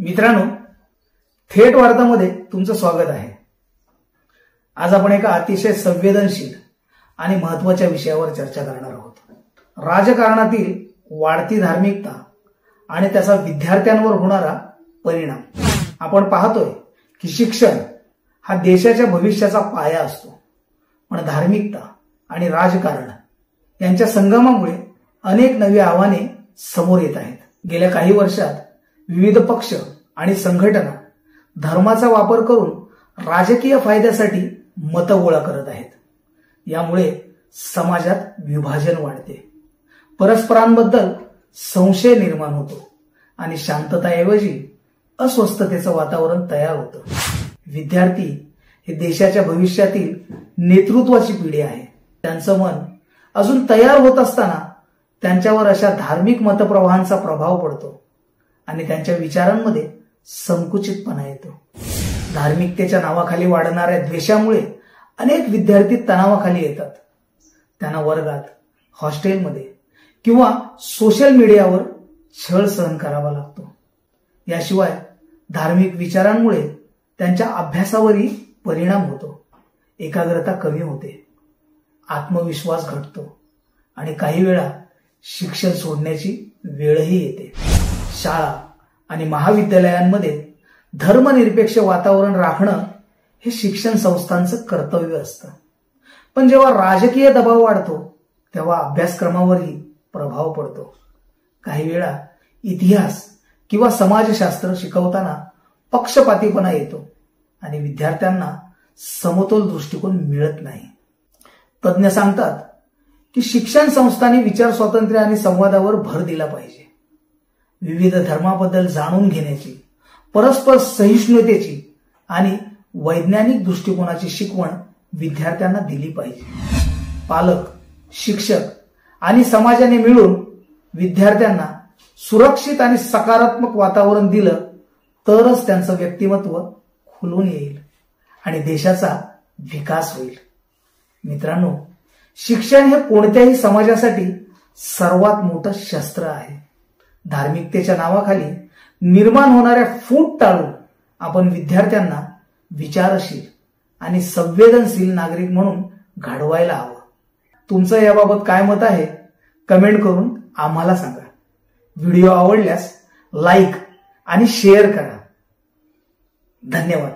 मित्रांनो, थेट वार्तामध्ये तुमचं स्वागत आहे। आज आपण एका अतिशय संवेदनशील आणि महत्त्वाच्या विषयावर चर्चा करणार आहोत। राजकारणातील वाढती धार्मिकता आणि त्याचा विद्यार्थ्यांवर होणारा परिणाम। आपण पाहतोय की शिक्षण हा देशाच्या भविष्याचा पाया असतो, पण धार्मिकता आणि राजकारण यांच्या संगमामुळे अनेक नवी आव्हाने समोर येत आहेत। गेल्या काही वर्षात विविध पक्ष आणि संघटना धर्माचा वापर करून राजकीय फायद्यासाठी मतं गोळा करत आहेत। यामुळे समाजात विभाजन वाढते, परस्परांबद्दल संशय निर्माण होतो आणि शांतताऐवजी अस्वस्थतेचं वातावरण तयार होतं। विद्यार्थी हे देशाच्या भविष्यातील नेतृत्वाची पिढी आहे। त्यांचं मन अजून तयार होत असताना त्यांच्यावर अशा धार्मिक मतप्रवाहांचा प्रभाव पडतो आणि त्यांच्या विचारांमध्ये संकुचितपणा येतो। धार्मिकतेच्या नावाखाली वाढणाऱ्या द्वेषामुळे अनेक विद्यार्थी तणावाखाली येतात। त्यांना वर्गात, हॉस्टेलमध्ये किंवा सोशल मीडियावर छळ सहन करावा लागतो। याशिवाय धार्मिक विचारांमुळे त्यांच्या अभ्यासावरही परिणाम होतो। एकाग्रता कमी होते, आत्मविश्वास घटतो आणि काही वेळा शिक्षण सोडण्याची वेळही येते। शाळा आणि महाविद्यालयांमध्ये धर्मनिरपेक्ष वातावरण राखणं हे शिक्षण संस्थांचं कर्तव्य असतं, पण जेव्हा राजकीय दबाव वाढतो तेव्हा अभ्यासक्रमावरही प्रभाव पडतो। काही वेळा इतिहास किंवा समाजशास्त्र शिकवताना पक्षपातीपणा येतो आणि विद्यार्थ्यांना समतोल दृष्टिकोन मिळत नाही। तज्ञ सांगतात की शिक्षण संस्थांनी विचार स्वातंत्र्य आणि संवादावर भर दिला पाहिजे। विविध धर्माबद्दल जाणून घेण्याची, परस्पर सहिष्णुतेची आणि वैज्ञानिक दृष्टिकोनाची शिकवण विद्यार्थ्यांना दिली पाहिजे। पालक, शिक्षक आणि समाजाने मिळून विद्यार्थ्यांना सुरक्षित आणि सकारात्मक वातावरण दिलं तरच त्यांचं व्यक्तिमत्व खुलून येईल आणि देशाचा विकास होईल। मित्रांनो, शिक्षण हे कोणत्याही समाजासाठी सर्वात मोठं शस्त्र आहे। धार्मिकतेच्या नावाखाली निर्माण होणाऱ्या फूट टाळून आपण विद्यार्थ्यांना विचारशील आणि संवेदनशील नागरिक म्हणून घडवायला हवं। तुमचं याबाबत काय मत आहे कमेंट करून आम्हाला सांगा। व्हिडिओ आवडल्यास लाईक आणि शेअर करा। धन्यवाद।